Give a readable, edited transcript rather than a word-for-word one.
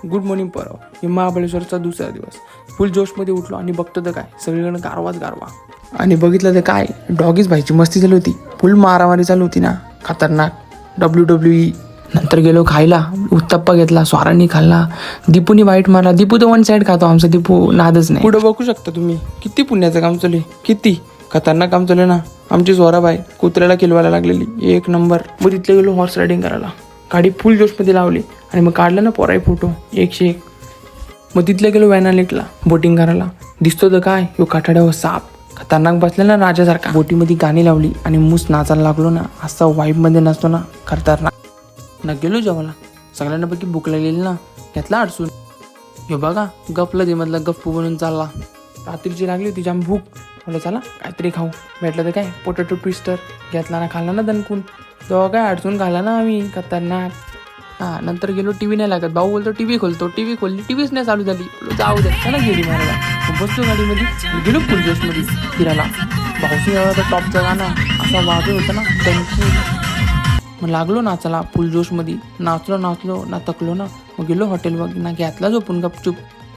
Good morning परव. हे महाबळेश्वरचा दुसरा दिवस. फुल जोशमध्ये उठलो आणि बघतो तर काय सगळीकडे गारवाच गारवा. आणि बघितलं तर काय डॉगीज भाईची मस्ती चालू होती. फुल मारामारी चालू होती ना, खतरनाक. WWE. नंतर गेलो खायला. उत्तप्पा घेतला, स्वारांनी खाल्ला, दीपूनी वाईट मारला. दीपू तर वन साईड खातो, आमचा दीपू नादच नाही. पुढे बघू शकता तुम्ही किती पुण्याचं काम चालू आहे, किती खतरनाक काम चालू आहे ना. आमची स्वराबाई कुत्र्याला किलवायला लागलेली, एक नंबर. मग तिथले गेलो हॉर्स रायडिंग करायला. गाडी फुल जोशमध्ये लावली आणि मग काढलं ना पोराई फोटो 101. मग तिथले गेलो वॅना लेकला बोटिंग करायला. दिसतो तर काय ह्यो काठाड्यावर साप खतरनाक बसलेला ना राजासारखा. बोटीमध्ये गाणी लावली आणि मूस नाचायला लागलो ना, असा वाईबमध्ये नसतो ना, खतरनाक. ना गेलो जेवायला. सगळ्यांना पैकी भूक लागलेली ना, घेतला अडसून. ह्यो बघा गपला दे मधला गप्पू बनून चालला. रात्रीची लागली होती जाम भूक. म्हटलं चला काहीतरी खाऊ. भेटलं तर काय पोटॅटो ट्विस्टर घेतला ना, खाल्ला ना दणकून. तेव्हा काय अडचून खाल्ला ना आम्ही, खतरनाक. हां नंतर गेलो, टीव्ही नाही लागत. भाऊ बोलतो टीव्ही खोलतो. टीव्ही खोलली, टीव्हीच नाही चालू झाली. जाऊ दे ना, गेली मारायला. बसतो गाडीमध्ये, गेलो फुल जोशमध्ये फिरायला. भाऊशी टॉपचं गाणं असा वाजत होतं ना, दणकून. मग लागलो नाचायला फुल जोशमध्ये. नाचलो ना थकलो ना. मग गेलो हॉटेलवर ना, घेतला झोपून गपचूप.